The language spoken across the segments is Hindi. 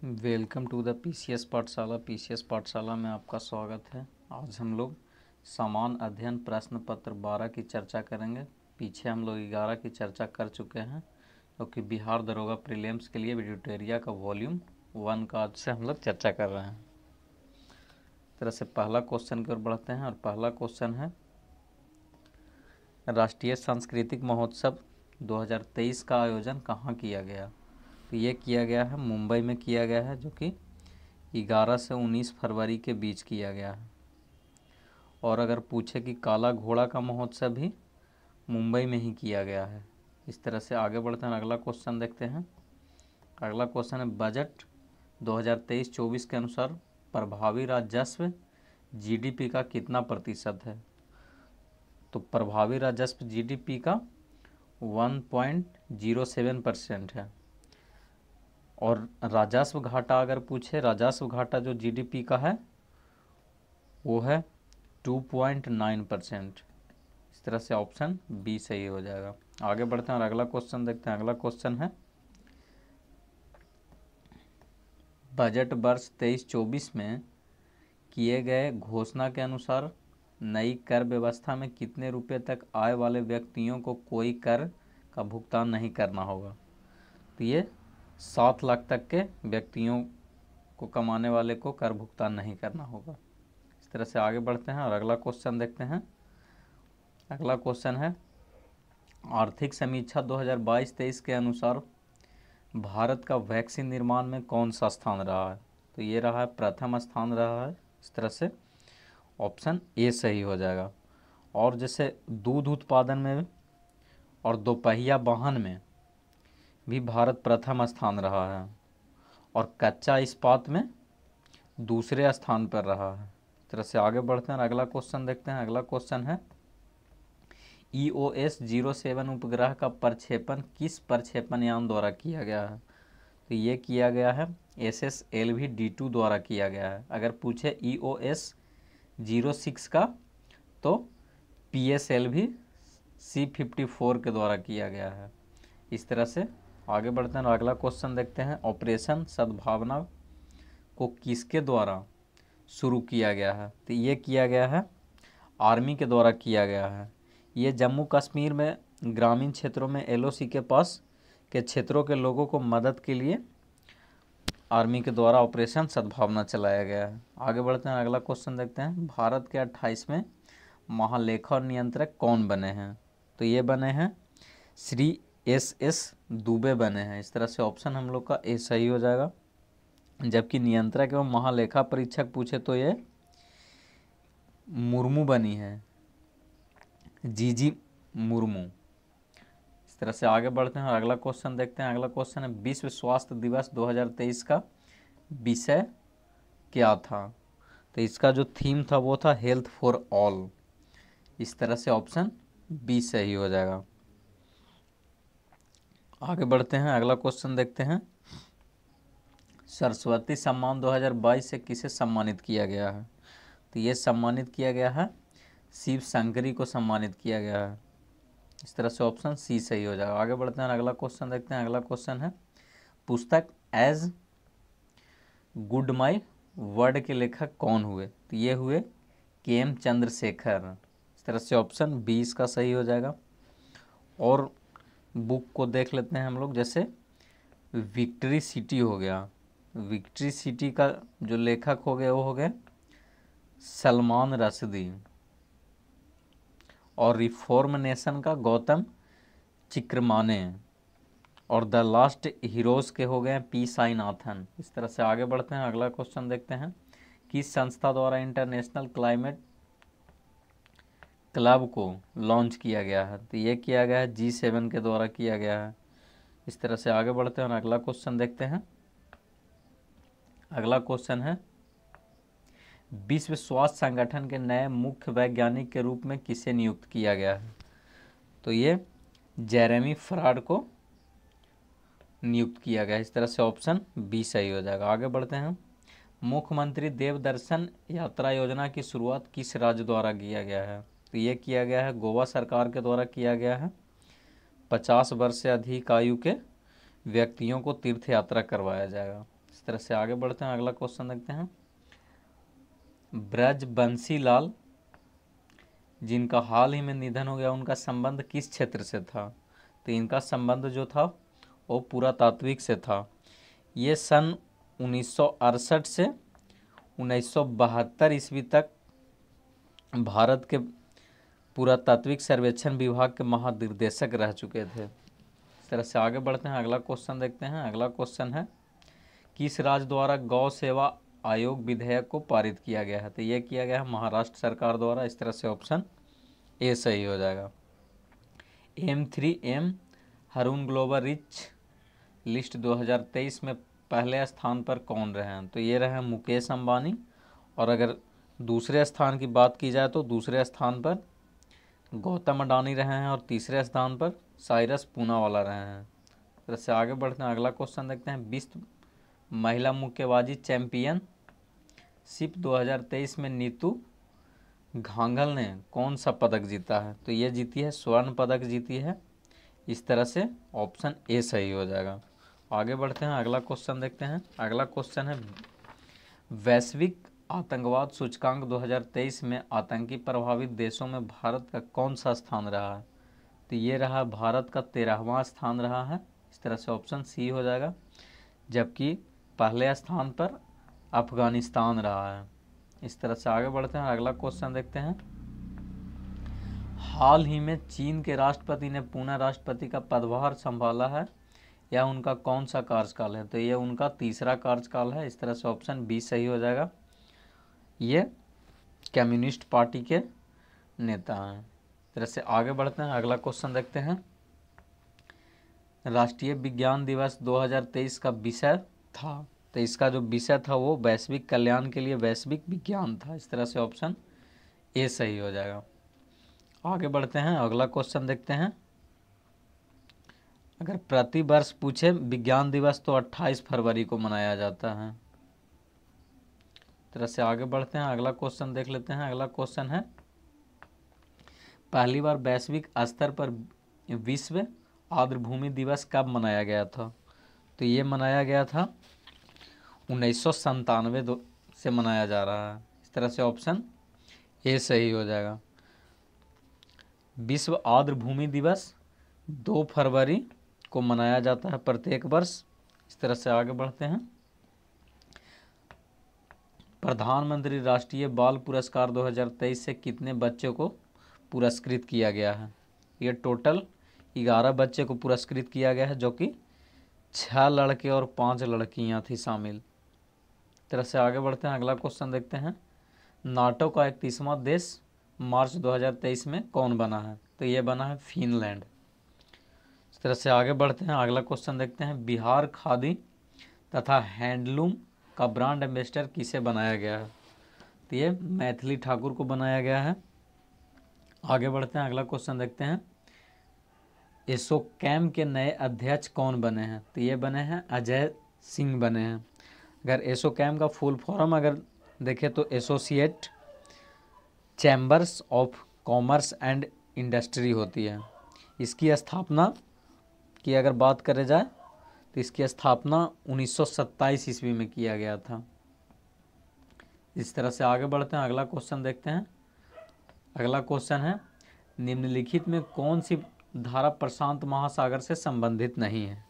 वेलकम टू द पीसीएस पाठशाला। पीसीएस पाठशाला में आपका स्वागत है। आज हम लोग समान अध्ययन प्रश्न पत्र 12 की चर्चा करेंगे। पीछे हम लोग 11 की चर्चा कर चुके हैं, क्योंकि बिहार दरोगा प्रीलिम्स के लिए ट्यूटोरियल का वॉल्यूम 1 का आज से हम लोग चर्चा कर रहे हैं। इस तरह से पहला क्वेश्चन की ओर बढ़ते हैं और पहला क्वेश्चन है, राष्ट्रीय सांस्कृतिक महोत्सव 2023 का आयोजन कहाँ किया गया? तो ये किया गया है मुंबई में किया गया है, जो कि 11 से 19 फरवरी के बीच किया गया है। और अगर पूछे कि काला घोड़ा का महोत्सव भी मुंबई में ही किया गया है। इस तरह से आगे बढ़ते हैं, अगला क्वेश्चन देखते हैं। अगला क्वेश्चन है, बजट 2023-24 के अनुसार प्रभावी राजस्व जीडीपी का कितना प्रतिशत है? तो प्रभावी राजस्व जीडीपी का 1.07% है। और राजस्व घाटा अगर पूछे, राजस्व घाटा जो जीडीपी का है वो है 2.9%। इस तरह से ऑप्शन बी सही हो जाएगा। आगे बढ़ते हैं और अगला क्वेश्चन देखते हैं। अगला क्वेश्चन है, बजट वर्ष 23-24 में किए गए घोषणा के अनुसार नई कर व्यवस्था में कितने रुपए तक आय वाले व्यक्तियों को कोई कर का भुगतान नहीं करना होगा? तो ये 7 लाख तक के व्यक्तियों को कमाने वाले को कर भुगतान नहीं करना होगा। इस तरह से आगे बढ़ते हैं और अगला क्वेश्चन देखते हैं। अगला क्वेश्चन है, आर्थिक समीक्षा 2022-23 के अनुसार भारत का वैक्सीन निर्माण में कौन सा स्थान रहा है? तो ये रहा है प्रथम स्थान रहा है। इस तरह से ऑप्शन ए सही हो जाएगा। और जैसे दूध उत्पादन में और दोपहिया वाहन में भी भारत प्रथम स्थान रहा है, और कच्चा इस्पात में दूसरे स्थान पर रहा है। इस तरह से आगे बढ़ते हैं, अगला क्वेश्चन देखते हैं। अगला क्वेश्चन है, EOS 07 उपग्रह का प्रक्षेपण किस प्रक्षेपण यान द्वारा किया गया है? तो ये किया गया है SSLV D2 द्वारा किया गया है। अगर पूछे EOS 06 का, तो PSLV C54 के द्वारा किया गया है। इस तरह से आगे बढ़ते हैं और अगला क्वेश्चन देखते हैं, ऑपरेशन सद्भावना को किसके द्वारा शुरू किया गया है? तो ये किया गया है आर्मी के द्वारा किया गया है। ये जम्मू कश्मीर में ग्रामीण क्षेत्रों में LOC के पास के क्षेत्रों के लोगों को मदद के लिए आर्मी के द्वारा ऑपरेशन सद्भावना चलाया गया है। आगे बढ़ते हैं, अगला क्वेश्चन देखते हैं, भारत के 28वें महालेखा और नियंत्रक कौन बने हैं? तो ये बने हैं श्री SS दुबे बने हैं। इस तरह से ऑप्शन हम लोग का ए सही हो जाएगा। जबकि नियंत्रक एवं महालेखा परीक्षक पूछे तो ये मुर्मू बनी है, जीजी मुर्मू। इस तरह से आगे बढ़ते हैं और अगला क्वेश्चन देखते हैं। अगला क्वेश्चन है, विश्व स्वास्थ्य दिवस 2023 का विषय क्या था? तो इसका जो थीम था वो था हेल्थ फॉर ऑल। इस तरह से ऑप्शन बी सही हो जाएगा। आगे बढ़ते हैं, अगला क्वेश्चन देखते हैं, सरस्वती सम्मान 2022 से किसे सम्मानित किया गया है? तो ये सम्मानित किया गया है शिव शंकरी को सम्मानित किया गया है। इस तरह से ऑप्शन सी सही हो जाएगा। आगे बढ़ते हैं, अगला क्वेश्चन देखते हैं। अगला क्वेश्चन है, पुस्तक एज गुड माई वर्ड के लेखक कौन हुए? तो ये हुए KM चंद्रशेखर। इस तरह से ऑप्शन बी इसका सही हो जाएगा। और बुक को देख लेते हैं हम लोग, जैसे विक्ट्री सिटी हो गया, विक्ट्री सिटी का जो लेखक हो गए वो हो गए सलमान रश्दी। और रिफॉर्म नेशन का गौतम चिक्रमाने। और द लास्ट हीरोज के हो गए P साईनाथन। इस तरह से आगे बढ़ते हैं, अगला क्वेश्चन देखते हैं, किस संस्था द्वारा इंटरनेशनल क्लाइमेट क्लब को लॉन्च किया गया है? तो ये किया गया है G7 के द्वारा किया गया है। इस तरह से आगे बढ़ते हैं और अगला क्वेश्चन देखते हैं। अगला क्वेश्चन है, विश्व स्वास्थ्य संगठन के नए मुख्य वैज्ञानिक के रूप में किसे नियुक्त किया गया है? तो ये जेरेमी फ्राड को नियुक्त किया गया है। इस तरह से ऑप्शन बी सही हो जाएगा। आगे बढ़ते हैं, मुख्यमंत्री देवदर्शन यात्रा योजना की शुरुआत किस राज्य द्वारा किया गया है? तो ये किया गया है गोवा सरकार के द्वारा किया गया है। 50 वर्ष से अधिक आयु के व्यक्तियों को तीर्थ यात्रा करवाया जाएगा। इस तरह से आगे बढ़ते हैं, अगला क्वेश्चन देखते हैं। ब्रजबंशी लाल जिनका हाल ही में निधन हो गया, उनका संबंध किस क्षेत्र से था? तो इनका संबंध जो था वो पुरातात्विक से था। ये सन 1968 से 1972 ईस्वी तक भारत के पुरातात्विक सर्वेक्षण विभाग के महानिदेशक रह चुके थे। इस तरह से आगे बढ़ते हैं, अगला क्वेश्चन देखते हैं। अगला क्वेश्चन है, किस राज्य द्वारा गौ सेवा आयोग विधेयक को पारित किया गया है? तो ये किया गया है महाराष्ट्र सरकार द्वारा। इस तरह से ऑप्शन ए सही हो जाएगा। M3M हारून ग्लोबल रिच लिस्ट 2023 में पहले स्थान पर कौन रहे हैं? तो ये रहे मुकेश अंबानी। और अगर दूसरे स्थान की बात की जाए तो दूसरे स्थान पर गौतम अडानी रहे हैं और तीसरे स्थान पर साइरस पूनावाला रहे हैं। इस तरह से आगे बढ़ते हैं, अगला क्वेश्चन देखते हैं। विश्व महिला मुक्केबाजी चैंपियनशिप 2023 में नीतू घांगल ने कौन सा पदक जीता है? तो ये जीती है स्वर्ण पदक जीती है। इस तरह से ऑप्शन ए सही हो जाएगा। आगे बढ़ते हैं, अगला क्वेश्चन देखते हैं। अगला क्वेश्चन है, वैश्विक आतंकवाद सूचकांक 2023 में आतंकी प्रभावित देशों में भारत का कौन सा स्थान रहा है? तो ये रहा भारत का 13वां स्थान रहा है। इस तरह से ऑप्शन सी हो जाएगा। जबकि पहले स्थान पर अफगानिस्तान रहा है। इस तरह से आगे बढ़ते हैं, अगला क्वेश्चन देखते हैं। हाल ही में चीन के राष्ट्रपति ने पुनः राष्ट्रपति का पदभार संभाला है, यह उनका कौन सा कार्यकाल है? तो ये उनका तीसरा कार्यकाल है। इस तरह से ऑप्शन बी सही हो जाएगा। ये कम्युनिस्ट पार्टी के नेता हैं। इस तरह से आगे बढ़ते हैं, अगला क्वेश्चन देखते हैं। राष्ट्रीय विज्ञान दिवस 2023 का विषय था, तो इसका जो विषय था वो वैश्विक कल्याण के लिए वैश्विक विज्ञान था। इस तरह से ऑप्शन ए सही हो जाएगा। आगे बढ़ते हैं, अगला क्वेश्चन देखते हैं। अगर प्रति वर्ष पूछे विज्ञान दिवस तो 28 फरवरी को मनाया जाता है। इस तरह से आगे बढ़ते हैं, अगला क्वेश्चन देख लेते हैं। अगला क्वेश्चन है, पहली बार वैश्विक स्तर पर विश्व आर्द्रभूमि दिवस कब मनाया गया था? तो ये मनाया गया था 1997 से मनाया जा रहा है। इस तरह से ऑप्शन ए सही हो जाएगा। विश्व आर्द्रभूमि दिवस 2 फरवरी को मनाया जाता है प्रत्येक वर्ष। इस तरह से आगे बढ़ते हैं। प्रधानमंत्री राष्ट्रीय बाल पुरस्कार 2023 से कितने बच्चों को पुरस्कृत किया गया है? ये टोटल 11 बच्चे को पुरस्कृत किया गया है, जो कि 6 लड़के और 5 लड़कियां थी शामिल। इस तरह से आगे बढ़ते हैं, अगला क्वेश्चन देखते हैं। नाटो का 31वां देश मार्च 2023 में कौन बना है? तो ये बना है फिनलैंड। इस तरह से आगे बढ़ते हैं, अगला क्वेश्चन देखते हैं। बिहार खादी तथा हैंडलूम का ब्रांड एम्बेसडर किसे बनाया गया है? तो ये मैथिली ठाकुर को बनाया गया है। आगे बढ़ते हैं, अगला क्वेश्चन देखते हैं। एसोकैम के नए अध्यक्ष कौन बने हैं? तो ये बने हैं अजय सिंह बने हैं। अगर एसोकैम का फुल फॉर्म अगर देखें तो associate chambers of commerce and industry होती है। इसकी स्थापना की अगर बात करें जाए तो इसकी स्थापना 1927 ईस्वी में किया गया था। इस तरह से आगे बढ़ते हैं, अगला क्वेश्चन देखते हैं। अगला क्वेश्चन है, निम्नलिखित में कौन सी धारा प्रशांत महासागर से संबंधित नहीं है?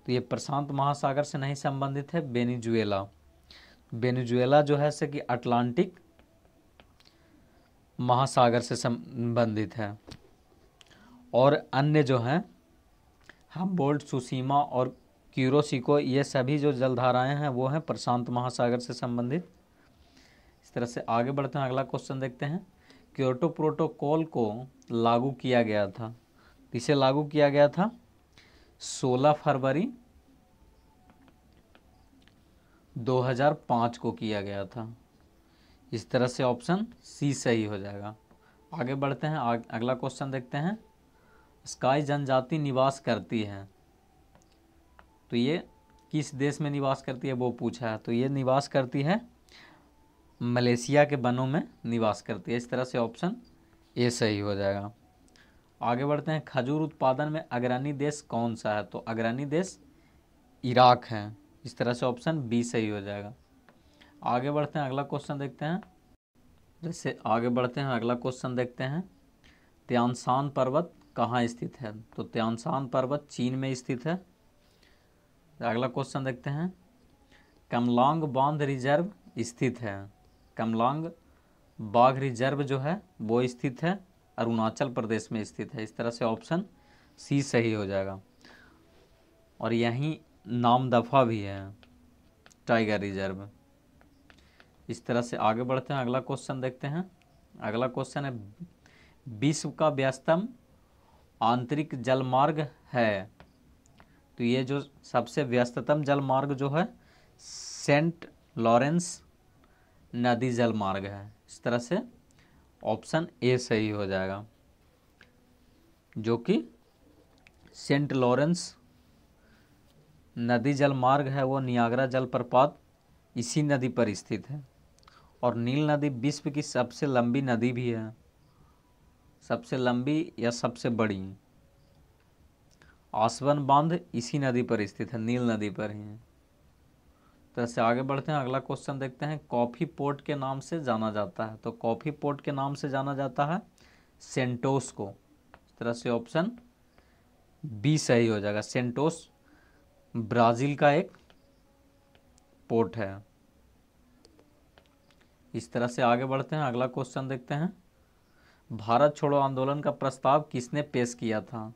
तो ये प्रशांत महासागर से नहीं संबंधित है वेनेजुएला। वेनेजुएला जो है से कि अटलांटिक महासागर से संबंधित है। और अन्य जो हैं हम्बोल्ट, सुशीमा और क्यूरोसिको, ये सभी जो जलधाराएं हैं वो हैं प्रशांत महासागर से संबंधित। इस तरह से आगे बढ़ते हैं, अगला क्वेश्चन देखते हैं। क्योटो प्रोटोकॉल को लागू किया गया था, इसे लागू किया गया था 16 फरवरी 2005 को किया गया था। इस तरह से ऑप्शन सी सही हो जाएगा। आगे बढ़ते हैं, अगला क्वेश्चन देखते हैं। स्काई जनजाति निवास करती है, तो ये किस देश में निवास करती है वो पूछा है। तो ये निवास करती है मलेशिया के वनों में निवास करती है। इस तरह से ऑप्शन ए सही हो जाएगा। आगे बढ़ते हैं। खजूर उत्पादन में अग्रणी देश कौन सा है? तो अग्रणी देश इराक है। इस तरह से ऑप्शन बी सही हो जाएगा। आगे बढ़ते हैं, अगला क्वेश्चन देखते हैं। जैसे आगे बढ़ते हैं, अगला क्वेश्चन देखते हैं। त्यानसान पर्वत कहाँ स्थित है? तो त्यानसान पर्वत चीन में स्थित है। अगला क्वेश्चन देखते हैं। कमलांग बांध रिजर्व स्थित है। कमलांग बाघ रिजर्व जो है वो स्थित है अरुणाचल प्रदेश में स्थित है। इस तरह से ऑप्शन सी सही हो जाएगा। और यहीं नामदफा भी है टाइगर रिजर्व। इस तरह से आगे बढ़ते हैं, अगला क्वेश्चन देखते हैं। अगला क्वेश्चन है विश्व का व्यस्तम आंतरिक जलमार्ग है। तो ये जो सबसे व्यस्ततम जलमार्ग जो है सेंट लॉरेंस नदी जलमार्ग है। इस तरह से ऑप्शन ए सही हो जाएगा, जो कि सेंट लॉरेंस नदी जलमार्ग है वो नियाग्रा जलप्रपात इसी नदी पर स्थित है। और नील नदी विश्व की सबसे लंबी नदी भी है, सबसे लंबी या सबसे बड़ी। आसवन बांध इसी नदी पर स्थित है, नील नदी पर ही है। तो से आगे बढ़ते हैं, अगला क्वेश्चन देखते हैं। कॉफ़ी पोर्ट के नाम से जाना जाता है। तो कॉफ़ी पोर्ट के नाम से जाना जाता है सेंटोस को। इस तरह से ऑप्शन बी सही हो जाएगा। सेंटोस ब्राज़ील का एक पोर्ट है। इस तरह से आगे बढ़ते हैं, अगला क्वेश्चन देखते हैं। भारत छोड़ो आंदोलन का प्रस्ताव किसने पेश किया था?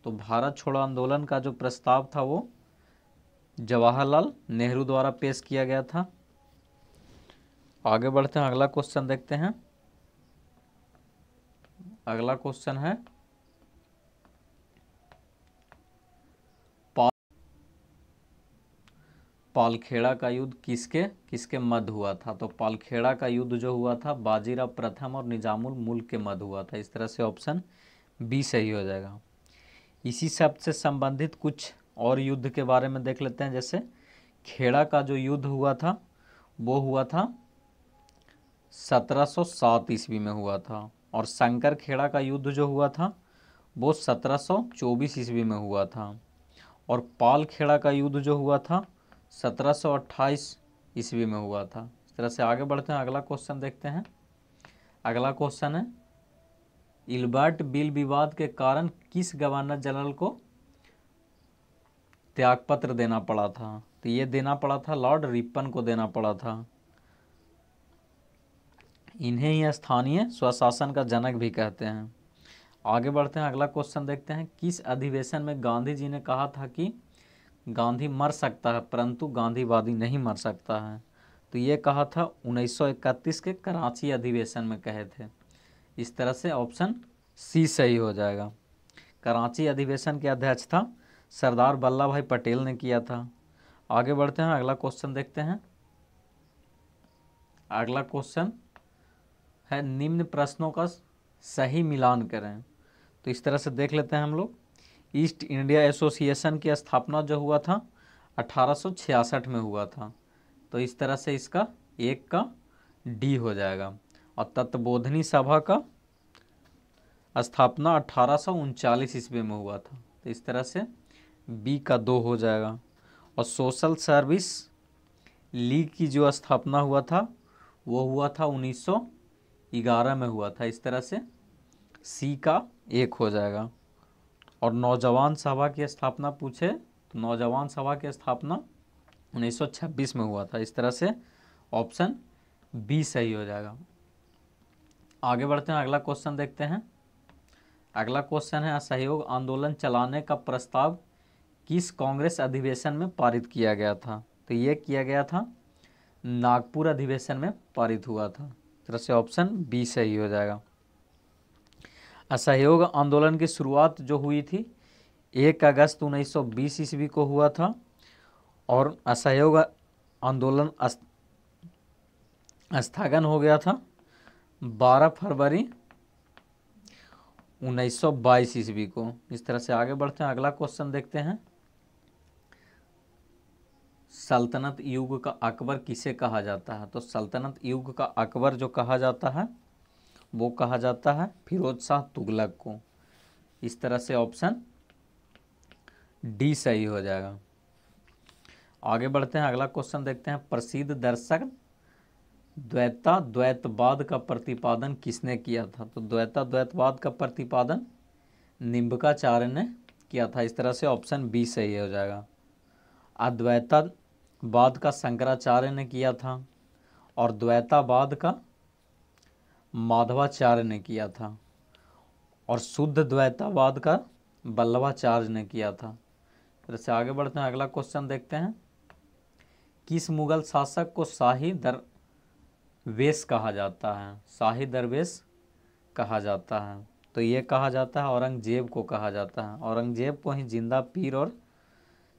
तो भारत छोड़ो आंदोलन का जो प्रस्ताव था वो जवाहरलाल नेहरू द्वारा पेश किया गया था। आगे बढ़ते हैं, अगला क्वेश्चन देखते हैं। अगला क्वेश्चन है पालखेड़ा का युद्ध किसके किसके मध्य हुआ था? तो पालखेड़ा का युद्ध जो हुआ था बाजीराव प्रथम और निजामुल मुल्क के मध्य हुआ था। इस तरह से ऑप्शन बी सही हो जाएगा। इसी शब्द से संबंधित कुछ और युद्ध के बारे में देख लेते हैं। जैसे खेड़ा का जो युद्ध हुआ था वो हुआ था 1707 ईस्वी में हुआ था। और शंकर खेड़ा का युद्ध जो हुआ था वो 1724 ईस्वी में हुआ था। और पाल खेड़ा का युद्ध जो हुआ था 1728 ईस्वी में हुआ था। इस तरह से आगे बढ़ते हैं, अगला क्वेश्चन देखते हैं। अगला क्वेश्चन है इल्बर्ट बिल विवाद के कारण किस गवर्नर जनरल को त्यागपत्र देना पड़ा था? तो ये देना पड़ा था लॉर्ड रिपन को देना पड़ा था। इन्हें ही स्थानीय स्वशासन का जनक भी कहते हैं। आगे बढ़ते हैं, अगला क्वेश्चन देखते हैं। किस अधिवेशन में गांधी जी ने कहा था कि गांधी मर सकता है परंतु गांधीवादी नहीं मर सकता है? तो ये कहा था 1931 के कराची अधिवेशन में कहे थे। इस तरह से ऑप्शन सी सही हो जाएगा। कराची अधिवेशन के अध्यक्ष था सरदार वल्लभ भाई पटेल ने किया था। आगे बढ़ते हैं, अगला क्वेश्चन देखते हैं। अगला क्वेश्चन है निम्न प्रश्नों का सही मिलान करें। तो इस तरह से देख लेते हैं हम लोग। ईस्ट इंडिया एसोसिएशन की स्थापना जो हुआ था 1866 में हुआ था। तो इस तरह से इसका एक का डी हो जाएगा। और तत्वबोधनी सभा का स्थापना 1839 ईस्वी में हुआ था। तो इस तरह से बी का 2 हो जाएगा। और सोशल सर्विस लीग की जो स्थापना हुआ था वो हुआ था 1911 में हुआ था। इस तरह से सी का 1 हो जाएगा। और नौजवान सभा की स्थापना पूछे तो नौजवान सभा की स्थापना 1926 में हुआ था। इस तरह से ऑप्शन बी सही हो जाएगा। आगे बढ़ते हैं, अगला क्वेश्चन देखते हैं। अगला क्वेश्चन है असहयोग आंदोलन चलाने का प्रस्ताव किस कांग्रेस अधिवेशन में पारित किया गया था? तो ये किया गया था नागपुर अधिवेशन में पारित हुआ था। इस तरह से ऑप्शन बी सही हो जाएगा। असहयोग आंदोलन की शुरुआत जो हुई थी 1 अगस्त 1920 ईस्वी को हुआ था। और असहयोग आंदोलन स्थगन हो गया था 12 फरवरी 1922 ईस्वी को। इस तरह से आगे बढ़ते हैं, अगला क्वेश्चन देखते हैं। सल्तनत युग का अकबर किसे कहा जाता है? तो सल्तनत युग का अकबर जो कहा जाता है वो कहा जाता है फिरोज शाह तुगलक को। इस तरह से ऑप्शन डी सही हो जाएगा। आगे बढ़ते हैं, अगला क्वेश्चन देखते हैं। प्रसिद्ध दर्शक द्वैतवाद का प्रतिपादन किसने किया था? तो द्वैतवाद का प्रतिपादन निम्बकाचार्य ने किया था। इस तरह से ऑप्शन बी सही हो जाएगा। अद्वैतवाद का शंकराचार्य ने किया था और द्वैतवाद का माधवाचार्य ने किया था और शुद्ध द्वैतवाद का वल्लभाचार्य ने किया था। तरह से आगे बढ़ते हैं, अगला क्वेश्चन देखते हैं। किस मुगल शासक को शाही दरवेश कहा जाता है? शाही दरवेश कहा जाता है तो ये कहा जाता है औरंगजेब को कहा जाता है। औरंगजेब को ही जिंदा पीर और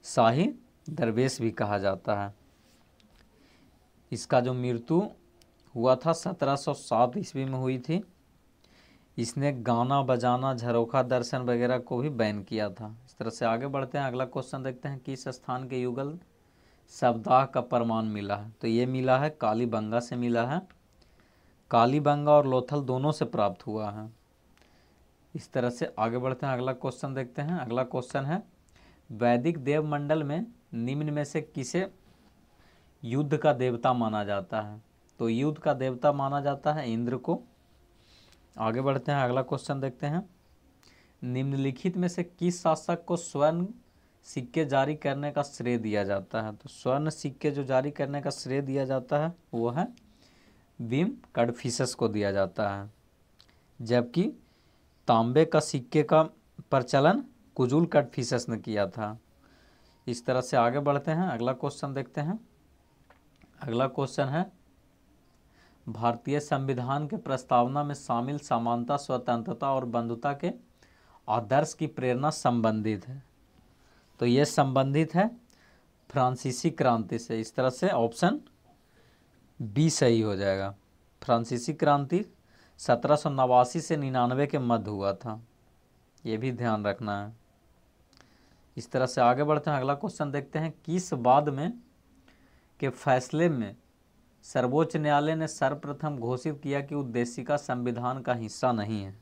शाही दरवेश भी कहा जाता है। इसका जो मृत्यु हुआ था 1707 ईस्वी में हुई थी। इसने गाना बजाना, झरोखा दर्शन वगैरह को भी बैन किया था। इस तरह से आगे बढ़ते हैं, अगला क्वेश्चन देखते हैं। किस स्थान के युगल सप्ताह का प्रमाण मिला है? तो ये मिला है कालीबंगा से मिला है। कालीबंगा और लोथल दोनों से प्राप्त हुआ है। इस तरह से आगे बढ़ते हैं, अगला क्वेश्चन देखते हैं। अगला क्वेश्चन है, वैदिक देवमंडल में निम्न में से किसे युद्ध का देवता माना जाता है? तो युद्ध का देवता माना जाता है इंद्र को। आगे बढ़ते हैं, अगला क्वेश्चन देखते हैं। निम्नलिखित में से किस शासक को स्वर्ण सिक्के जारी करने का श्रेय दिया जाता है? तो स्वर्ण सिक्के जो जारी करने का श्रेय दिया जाता है वो है विम कडफिसस को दिया जाता है, जबकि तांबे का सिक्के का प्रचलन कुजुल कडफिसस ने किया था। इस तरह से आगे बढ़ते हैं, अगला क्वेश्चन देखते हैं। अगला क्वेश्चन है, भारतीय संविधान के प्रस्तावना में शामिल समानता, स्वतंत्रता और बंधुता के आदर्श की प्रेरणा संबंधित है। तो ये संबंधित है फ्रांसीसी क्रांति से। इस तरह से ऑप्शन बी सही हो जाएगा। फ्रांसीसी क्रांति 1789 से 99 के मध्य हुआ था, ये भी ध्यान रखना है। इस तरह से आगे बढ़ते हैं, अगला क्वेश्चन देखते हैं। किस वाद में के फैसले में सर्वोच्च न्यायालय ने सर्वप्रथम घोषित किया कि उद्देशिका संविधान का हिस्सा नहीं है?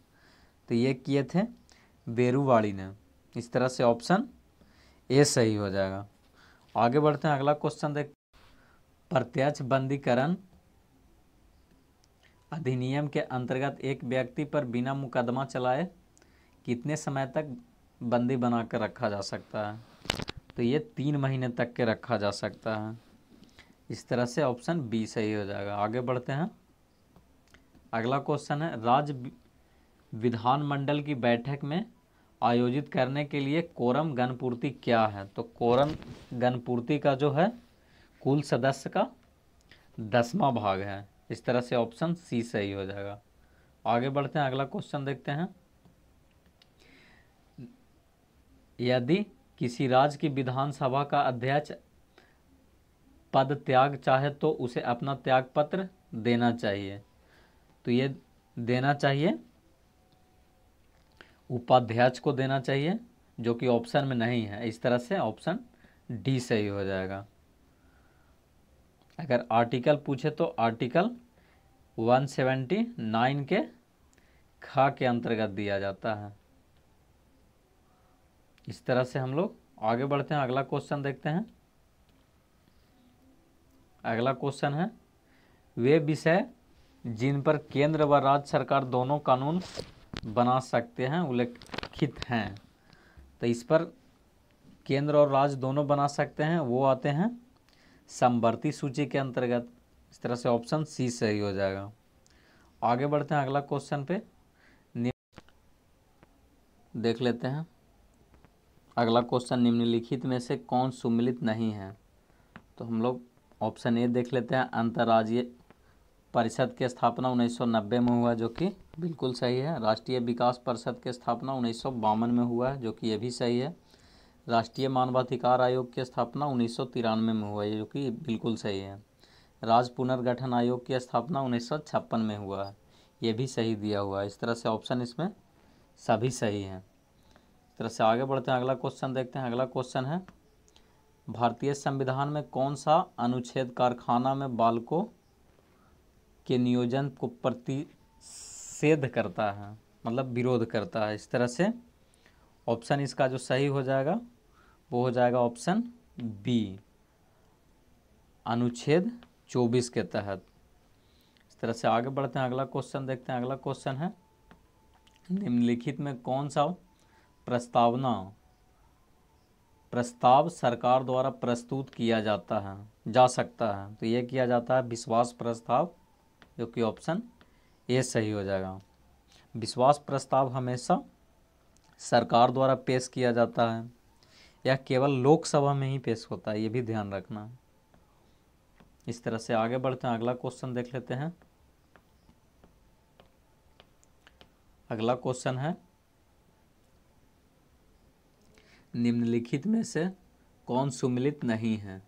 तो ये किए थे बेरुवाड़ी ने। इस तरह से ऑप्शन ए सही हो जाएगा। आगे बढ़ते हैं, अगला क्वेश्चन देख। प्रत्यक्ष बंदीकरण अधिनियम के अंतर्गत एक व्यक्ति पर बिना मुकदमा चलाए कितने समय तक बंदी बनाकर रखा जा सकता है? तो ये 3 महीने तक के रखा जा सकता है। इस तरह से ऑप्शन बी सही हो जाएगा। आगे बढ़ते हैं, अगला क्वेश्चन है। राज्य विधानमंडल की बैठक में आयोजित करने के लिए कोरम गणपूर्ति क्या है? तो कोरम गणपूर्ति का जो है कुल सदस्य का 10वां भाग है। इस तरह से ऑप्शन सी सही हो जाएगा। आगे बढ़ते हैं, अगला क्वेश्चन देखते हैं। यदि किसी राज्य की विधानसभा का अध्यक्ष पद त्याग चाहे तो उसे अपना त्याग पत्र देना चाहिए। तो ये देना चाहिए उपाध्यक्ष को देना चाहिए, जो कि ऑप्शन में नहीं है। इस तरह से ऑप्शन डी सही हो जाएगा। अगर आर्टिकल पूछे तो आर्टिकल 179 के खा के अंतर्गत दिया जाता है। इस तरह से हम लोग आगे बढ़ते हैं, अगला क्वेश्चन देखते हैं। अगला क्वेश्चन है, वे विषय जिन पर केंद्र व राज्य सरकार दोनों कानून बना सकते हैं उल्लिखित हैं। तो इस पर केंद्र और राज्य दोनों बना सकते हैं, वो आते हैं समवर्ती सूची के अंतर्गत। इस तरह से ऑप्शन सी सही हो जाएगा। आगे बढ़ते हैं, अगला क्वेश्चन पे देख लेते हैं। अगला क्वेश्चन, निम्नलिखित में से कौन सुमेलित नहीं है? तो हम लोग ऑप्शन ए देख लेते हैं। अंतर्राज्यीय परिषद की स्थापना 1990 में हुआ, जो कि बिल्कुल सही है। राष्ट्रीय विकास परिषद की स्थापना 1952 में हुआ है, जो कि ये भी सही है। राष्ट्रीय मानवाधिकार आयोग की स्थापना 1993 में हुआ है, जो कि बिल्कुल सही है। राज्य पुनर्गठन आयोग की स्थापना 1956 में हुआ है, ये भी सही दिया हुआ है। इस तरह से ऑप्शन इसमें सभी सही हैं। इस तरह से आगे बढ़ते हैं, अगला क्वेश्चन देखते हैं। अगला क्वेश्चन है, भारतीय संविधान में कौन सा अनुच्छेद कारखाना में बालकों के नियोजन को प्रतिषेध करता है, मतलब विरोध करता है? इस तरह से ऑप्शन इसका जो सही हो जाएगा वो हो जाएगा ऑप्शन बी, अनुच्छेद 24 के तहत। इस तरह से आगे बढ़ते हैं, अगला क्वेश्चन देखते हैं। अगला क्वेश्चन है, निम्नलिखित में कौन सा प्रस्ताव सरकार द्वारा प्रस्तुत किया जा सकता है? तो ये किया जाता है विश्वास प्रस्ताव, जो कि ऑप्शन ए सही हो जाएगा। विश्वास प्रस्ताव हमेशा सरकार द्वारा पेश किया जाता है, यह केवल लोकसभा में ही पेश होता है, ये भी ध्यान रखना। इस तरह से आगे बढ़ते हैं, अगला क्वेश्चन देख लेते हैं। अगला क्वेश्चन है, निम्नलिखित में से कौन सुमेलित नहीं है?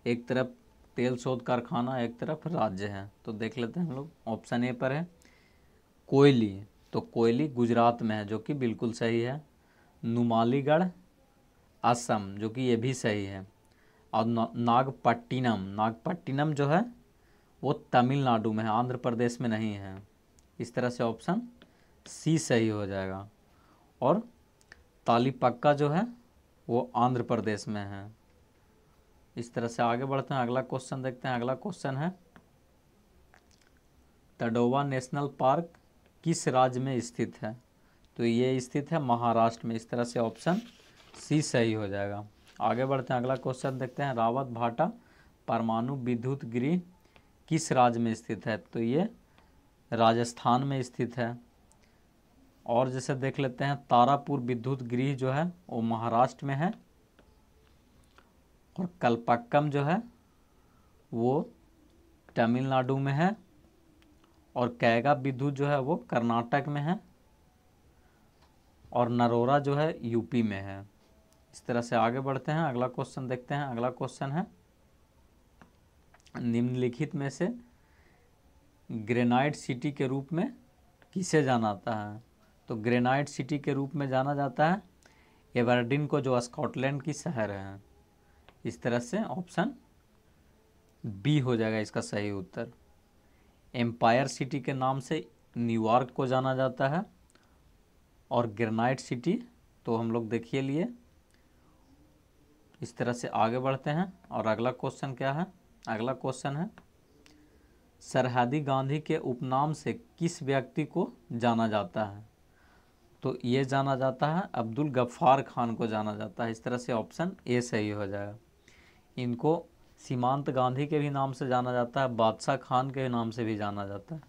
एक तरफ तेल शोध कारखाना, एक तरफ राज्य है। तो देख लेते हैं हम लोग। ऑप्शन ए पर है कोयली, तो कोयली गुजरात में है, जो कि बिल्कुल सही है। नुमालीगढ़ असम, जो कि ये भी सही है। और नागपट्टिनम जो है वो तमिलनाडु में है, आंध्र प्रदेश में नहीं है। इस तरह से ऑप्शन सी सही हो जाएगा। और तालीपक्का जो है वो आंध्र प्रदेश में है। इस तरह से आगे बढ़ते हैं, अगला क्वेश्चन देखते हैं। अगला क्वेश्चन है, तडोवा नेशनल पार्क किस राज्य में स्थित है? तो ये स्थित है महाराष्ट्र में। इस तरह से ऑप्शन सी सही हो जाएगा। आगे बढ़ते हैं, अगला क्वेश्चन देखते हैं। रावत भाटा परमाणु विद्युत गृह किस राज्य में स्थित है? तो ये राजस्थान में स्थित है। और जैसे देख लेते हैं, तारापुर विद्युत गृह जो है वो महाराष्ट्र में है। और कलपक्कम जो है वो तमिलनाडु में है। और कैगा विद्युत जो है वो कर्नाटक में है। और नरोरा जो है यूपी में है। इस तरह से आगे बढ़ते हैं, अगला क्वेश्चन देखते हैं। अगला क्वेश्चन है, निम्नलिखित में से ग्रेनाइट सिटी के रूप में किसे जाना जाता है? तो ग्रेनाइट सिटी के रूप में जाना जाता है एबरडीन को, जो स्कॉटलैंड की शहर है। इस तरह से ऑप्शन बी हो जाएगा इसका सही उत्तर। एम्पायर सिटी के नाम से न्यूयॉर्क को जाना जाता है। और ग्रेनाइट सिटी तो हम लोग देखिए लिए। इस तरह से आगे बढ़ते हैं, और अगला क्वेश्चन क्या है? अगला क्वेश्चन है, सरहदी गांधी के उपनाम से किस व्यक्ति को जाना जाता है? तो ये जाना जाता है अब्दुल गफ्फार खान को जाना जाता है। इस तरह से ऑप्शन ए सही हो जाएगा। इनको सीमांत गांधी के भी नाम से जाना जाता है, बादशाह खान के नाम से भी जाना जाता है।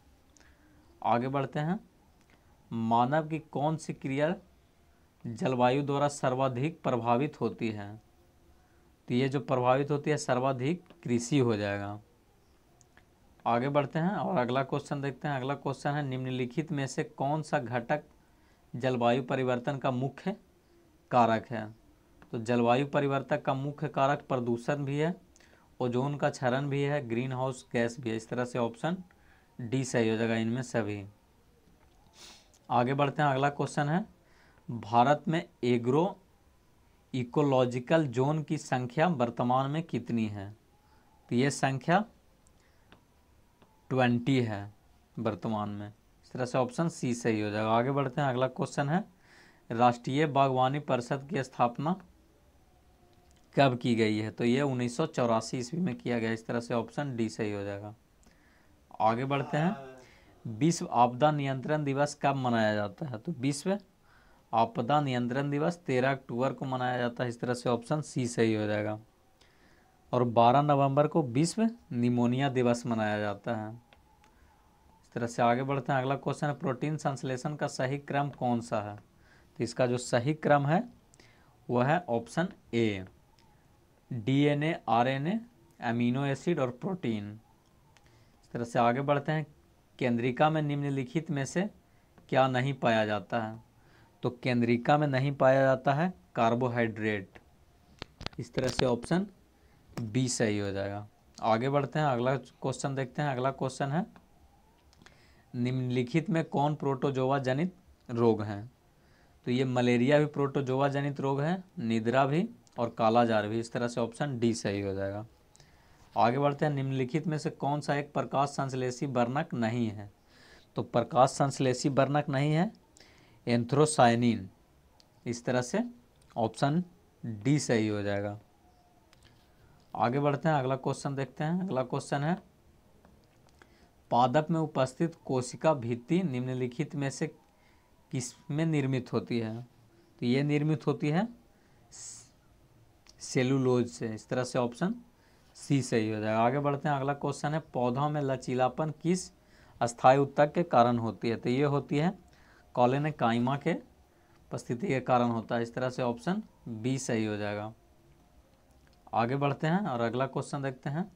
आगे बढ़ते हैं, मानव की कौन सी क्रिया जलवायु द्वारा सर्वाधिक प्रभावित होती है? तो ये जो प्रभावित होती है सर्वाधिक कृषि हो जाएगा। आगे बढ़ते हैं और अगला क्वेश्चन देखते हैं। अगला क्वेश्चन है, निम्नलिखित में से कौन सा घटक जलवायु परिवर्तन का मुख्य कारक है? तो जलवायु परिवर्तन का मुख्य कारक प्रदूषण भी है, ओजोन का क्षरण भी है, ग्रीन हाउस गैस भी है। इस तरह से ऑप्शन डी सही हो जाएगा इनमें सभी। आगे बढ़ते हैं, अगला क्वेश्चन है, भारत में एग्रो इकोलॉजिकल जोन की संख्या वर्तमान में कितनी है? तो ये संख्या 20 है वर्तमान में। इस तरह से ऑप्शन सी सही हो जाएगा। आगे बढ़ते हैं, अगला क्वेश्चन है, राष्ट्रीय बागवानी परिषद की स्थापना कब की गई है? तो ये 1984 ईस्वी में किया गया। इस तरह से ऑप्शन डी सही हो जाएगा। आगे बढ़ते हैं, विश्व आपदा नियंत्रण दिवस कब मनाया जाता है? तो विश्व आपदा नियंत्रण दिवस 13 अक्टूबर को मनाया जाता है। इस तरह से ऑप्शन सी सही हो जाएगा। और 12 नवंबर को विश्व निमोनिया दिवस मनाया जाता है। इस तरह से आगे बढ़ते हैं, अगला क्वेश्चन है, प्रोटीन संश्लेषण का सही क्रम कौन सा है? तो इसका जो सही क्रम है वह है option A, DNA, RNA, amino acid और प्रोटीन। इस तरह से आगे बढ़ते हैं, केंद्रिका में निम्नलिखित में से क्या नहीं पाया जाता है? तो केंद्रिका में नहीं पाया जाता है कार्बोहाइड्रेट। इस तरह से ऑप्शन बी सही हो जाएगा। आगे बढ़ते हैं, अगला क्वेश्चन देखते हैं। अगला क्वेश्चन है, निम्नलिखित में कौन प्रोटोजोआ जनित रोग हैं? तो ये मलेरिया भी प्रोटोजोआ जनित रोग है, निद्रा भी और कालाजार भी। इस तरह से ऑप्शन डी सही हो जाएगा। आगे बढ़ते हैं, निम्नलिखित में से कौन सा एक प्रकाश संश्लेषी वर्णक नहीं है? तो प्रकाश संश्लेषी वर्णक नहीं है एंथ्रोसायनिन। इस तरह से ऑप्शन डी सही हो जाएगा। आगे बढ़ते हैं, अगला क्वेश्चन देखते हैं। अगला क्वेश्चन है, पादप में उपस्थित कोशिका भित्ति निम्नलिखित में से किस में निर्मित होती है? तो ये निर्मित होती है सेलुलोज से। इस तरह से ऑप्शन सी सही हो जाएगा। आगे बढ़ते हैं, अगला क्वेश्चन है, पौधों में लचीलापन किस अस्थायी ऊतक के कारण होती है? तो ये होती है कॉलेनेकाइमा के उपस्थिति के कारण होता है। इस तरह से ऑप्शन बी सही हो जाएगा। आगे बढ़ते हैं और अगला क्वेश्चन देखते हैं,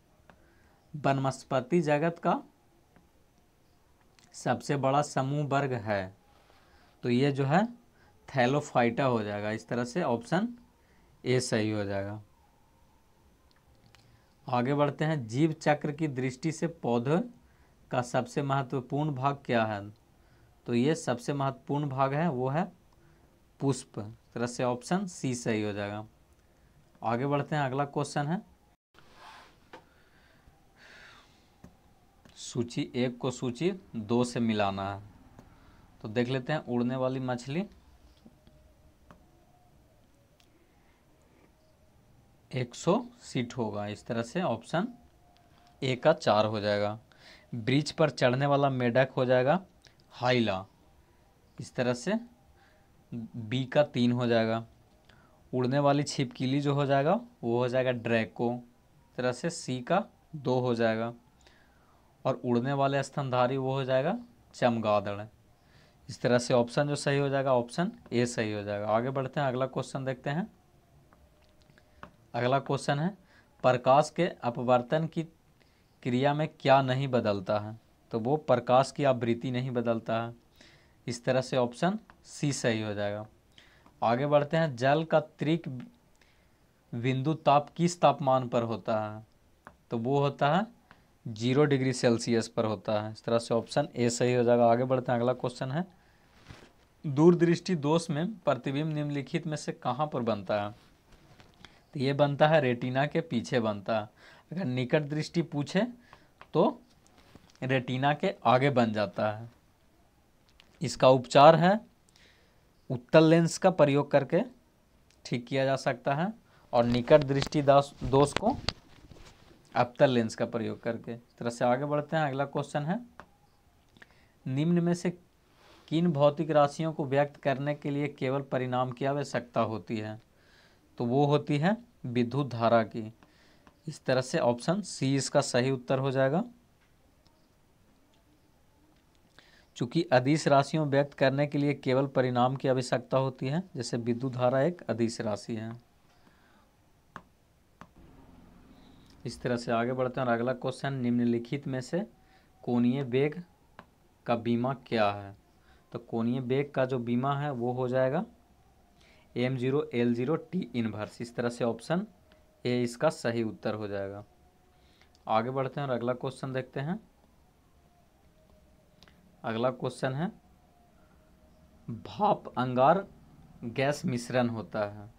वनस्पति जगत का सबसे बड़ा समूह वर्ग है? तो ये जो है थैलोफाइटा हो जाएगा। इस तरह से ऑप्शन ए सही हो जाएगा। आगे बढ़ते हैं, जीव चक्र की दृष्टि से पौधे का सबसे महत्वपूर्ण भाग क्या है? तो ये सबसे महत्वपूर्ण भाग है वो है पुष्प। इस तरह से ऑप्शन सी सही हो जाएगा। आगे बढ़ते हैं, अगला क्वेश्चन है, सूची 1 को सूची 2 से मिलाना है। तो देख लेते हैं, उड़ने वाली मछली 100 सीट होगा। इस तरह से ऑप्शन ए का 4 हो जाएगा। ब्रिज पर चढ़ने वाला मेढक हो जाएगा हाइला। इस तरह से बी का 3 हो जाएगा। उड़ने वाली छिपकली जो हो जाएगा वो हो जाएगा ड्रैको। इस तरह से सी का 2 हो जाएगा। और उड़ने वाले स्तनधारी वो हो जाएगा चमगादड़। इस तरह से ऑप्शन जो सही हो जाएगा ऑप्शन ए सही हो जाएगा। आगे बढ़ते हैं, अगला क्वेश्चन देखते हैं। अगला क्वेश्चन है, प्रकाश के अपवर्तन की क्रिया में क्या नहीं बदलता है? तो वो प्रकाश की आवृत्ति नहीं बदलता है। इस तरह से ऑप्शन सी सही हो जाएगा। आगे बढ़ते हैं, जल का त्रिक बिंदु ताप किस तापमान पर होता है? तो वो होता है 0 डिग्री सेल्सियस पर होता है। इस तरह से ऑप्शन ए सही हो जाएगा। आगे बढ़ते हैं, अगला क्वेश्चन है, दूरदृष्टि दोष में प्रतिबिंब निम्नलिखित में से कहाँ पर बनता है? तो ये बनता है रेटिना के पीछे बनता है। अगर निकट दृष्टि पूछे तो रेटिना के आगे बन जाता है। इसका उपचार है उत्तल लेंस का प्रयोग करके ठीक किया जा सकता है, और निकट दृष्टि दोष को अवतल लेंस का प्रयोग करके। इस तरह से आगे बढ़ते हैं, अगला क्वेश्चन है, निम्न में से किन भौतिक राशियों को व्यक्त करने के लिए केवल परिणाम की आवश्यकता होती है? तो वो होती है विद्युत धारा की। इस तरह से ऑप्शन सी इसका सही उत्तर हो जाएगा। चूंकि अदिश राशियों व्यक्त करने के लिए केवल परिणाम की आवश्यकता होती है, जैसे विद्युत धारा एक अदिश राशि है। इस तरह से आगे बढ़ते हैं और अगला क्वेश्चन, निम्नलिखित में से कोणीय वेग का बीमा क्या है? तो कोणीय वेग का जो बीमा है वो हो जाएगा m0 l0 t इनवर्स। इस तरह से ऑप्शन ए इसका सही उत्तर हो जाएगा। आगे बढ़ते हैं और अगला क्वेश्चन देखते हैं। अगला क्वेश्चन है, भाप अंगार गैस मिश्रण होता है।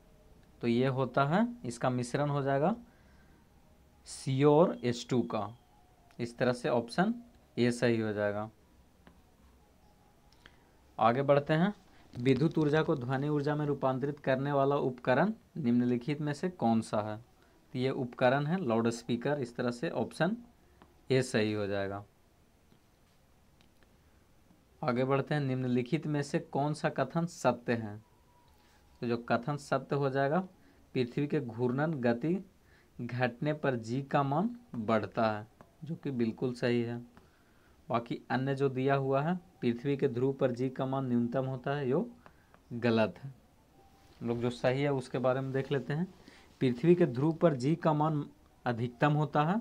तो ये होता है, इसका मिश्रण हो जाएगा CO और H2 का। इस तरह से ऑप्शन ए सही हो जाएगा। आगे बढ़ते हैं, विद्युत ऊर्जा को ध्वनि ऊर्जा में रूपांतरित करने वाला उपकरण निम्नलिखित में से कौन सा है? तो ये उपकरण है लाउड स्पीकर। इस तरह से ऑप्शन ए सही हो जाएगा। आगे बढ़ते हैं, निम्नलिखित में से कौन सा कथन सत्य है? तो जो कथन सत्य हो जाएगा, पृथ्वी के घूर्णन गति घटने पर जी का मान बढ़ता है, जो कि बिल्कुल सही है। बाकी अन्य जो दिया हुआ है, पृथ्वी के ध्रुव पर जी का मान न्यूनतम होता है, यो गलत है। हम लोग जो सही है उसके बारे में देख लेते हैं। पृथ्वी के ध्रुव पर जी का मान अधिकतम होता है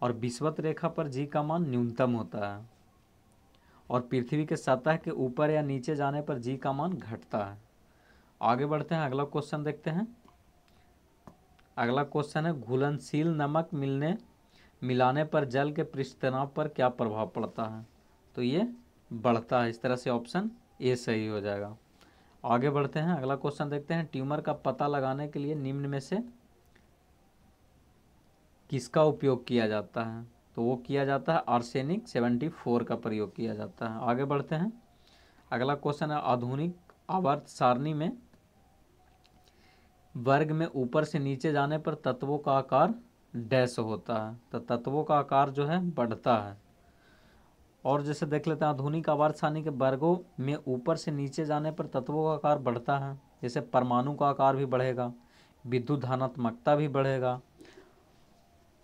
और विषुवत रेखा पर जी का मान न्यूनतम होता है, और पृथ्वी के सतह के ऊपर या नीचे जाने पर जी का मान घटता है। आगे बढ़ते हैं, अगला क्वेश्चन देखते हैं। अगला क्वेश्चन है, घुलनशील नमक मिलाने पर जल के पृष्ठ तनाव पर क्या प्रभाव पड़ता है? तो ये बढ़ता है। इस तरह से ऑप्शन ए सही हो जाएगा। आगे बढ़ते हैं, अगला क्वेश्चन देखते हैं, ट्यूमर का पता लगाने के लिए निम्न में से किसका उपयोग किया जाता है? तो वो किया जाता है आर्सेनिक 74 का प्रयोग किया जाता है। आगे बढ़ते हैं, अगला क्वेश्चन है, आधुनिक आवर्त सारणी में वर्ग में ऊपर से नीचे जाने पर तत्वों का आकार डैश होता है, तो तत्वों का आकार जो है बढ़ता है। और जैसे देख लेते हैं आधुनिक आवर्त सारणी के वर्गों में ऊपर से नीचे जाने पर तत्वों का आकार बढ़ता है। जैसे परमाणु का आकार भी बढ़ेगा, विद्युत धनात्मकता भी बढ़ेगा,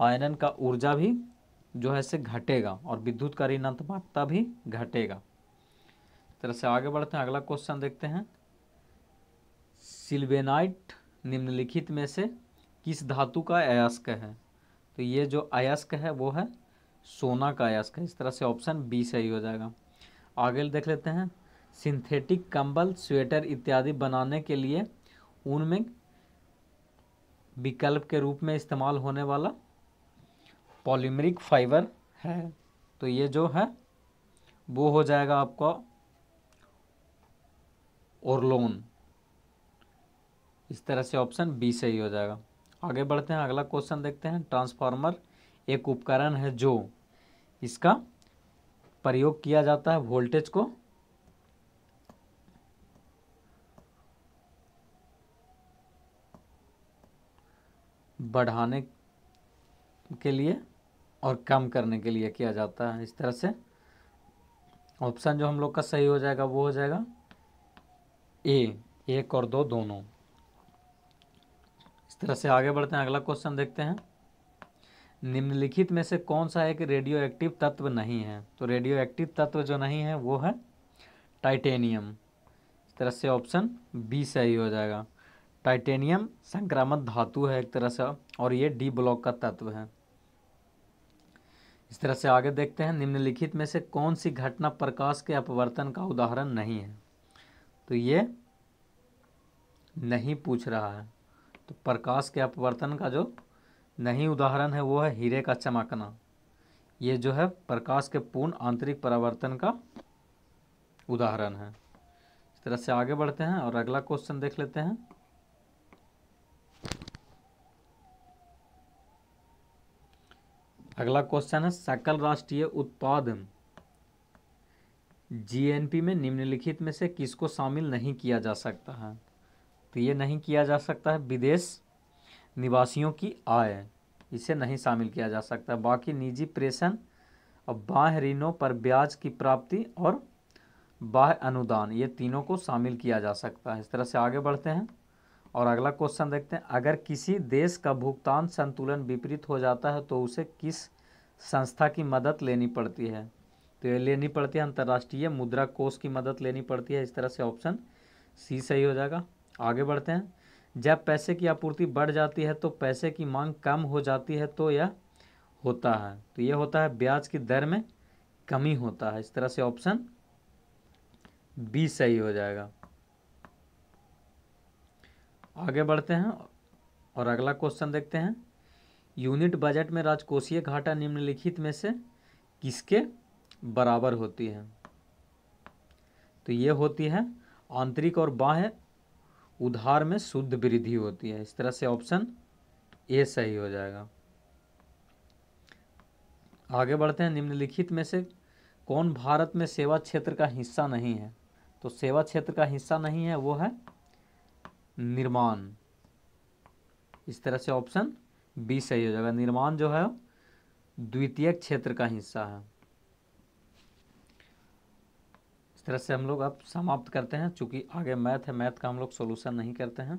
आयरन का ऊर्जा भी जो है से घटेगा और विद्युत का ऋणात्मकता भी घटेगा। इस तरह से आगे बढ़ते हैं, अगला क्वेश्चन देखते हैं। सिल्वेनाइट निम्नलिखित में से किस धातु का अयस्क है? तो ये जो अयस्क है वो है सोना का अयस्क है। इस तरह से ऑप्शन बी सही हो जाएगा। आगे देख लेते हैं। सिंथेटिक कंबल, स्वेटर इत्यादि बनाने के लिए ऊन में विकल्प के रूप में इस्तेमाल होने वाला पॉलीमरिक फाइबर है। तो ये जो है वो हो जाएगा आपका ओरलोन। इस तरह से ऑप्शन बी सही हो जाएगा। आगे बढ़ते हैं, अगला क्वेश्चन देखते हैं। ट्रांसफार्मर एक उपकरण है जो इसका प्रयोग किया जाता है वोल्टेज को बढ़ाने के लिए और कम करने के लिए किया जाता है। इस तरह से ऑप्शन जो हम लोग का सही हो जाएगा वो हो जाएगा ए, 1 और 2 दोनों। इस तरह से आगे बढ़ते हैं, अगला क्वेश्चन देखते हैं। निम्नलिखित में से कौन सा एक रेडियो एक्टिव तत्व नहीं है? तो रेडियो एक्टिव तत्व जो नहीं है वो है टाइटेनियम। इस तरह से ऑप्शन बी सही हो जाएगा। टाइटेनियम संक्रामक धातु है एक तरह से, और ये डी ब्लॉक का तत्व है। इस तरह से आगे देखते हैं। निम्नलिखित में से कौन सी घटना प्रकाश के अपवर्तन का उदाहरण नहीं है? तो ये नहीं पूछ रहा है। तो प्रकाश के अपवर्तन का जो नहीं उदाहरण है वो है हीरे का चमकना। ये जो है प्रकाश के पूर्ण आंतरिक परावर्तन का उदाहरण है। इस तरह से आगे बढ़ते हैं और अगला क्वेश्चन देख लेते हैं। अगला क्वेश्चन है सकल राष्ट्रीय उत्पादन जीएनपी में निम्नलिखित में से किसको शामिल नहीं किया जा सकता है? तो ये नहीं किया जा सकता है विदेश निवासियों की आय, इसे नहीं शामिल किया जा सकता। बाकी निजी प्रेषण और बाह्य ऋणों पर ब्याज की प्राप्ति और बाह्य अनुदान, ये तीनों को शामिल किया जा सकता है। इस तरह से आगे बढ़ते हैं और अगला क्वेश्चन देखते हैं। अगर किसी देश का भुगतान संतुलन विपरीत हो जाता है तो उसे किस संस्था की मदद लेनी पड़ती है? तो ये लेनी पड़ती है अंतर्राष्ट्रीय मुद्रा कोष की मदद लेनी पड़ती है। इस तरह से ऑप्शन सी सही हो जाएगा। आगे बढ़ते हैं। जब पैसे की आपूर्ति बढ़ जाती है तो पैसे की मांग कम हो जाती है, तो यह होता है, तो यह होता है ब्याज की दर में कमी होता है। इस तरह से ऑप्शन बी सही हो जाएगा। आगे बढ़ते हैं और अगला क्वेश्चन देखते हैं। यूनिट बजट में राजकोषीय घाटा निम्नलिखित में से किसके बराबर होती है? तो ये होती है आंतरिक और बाह्य उधार में शुद्ध वृद्धि होती है। इस तरह से ऑप्शन ए सही हो जाएगा। आगे बढ़ते हैं। निम्नलिखित में से कौन भारत में सेवा क्षेत्र का हिस्सा नहीं है? तो सेवा क्षेत्र का हिस्सा नहीं है वो है निर्माण। इस तरह से ऑप्शन बी सही हो जाएगा। निर्माण जो है द्वितीय क्षेत्र का हिस्सा है। इस तरह से हम लोग अब समाप्त करते हैं, चूंकि आगे मैथ है, मैथ का हम लोग सॉल्यूशन नहीं करते हैं।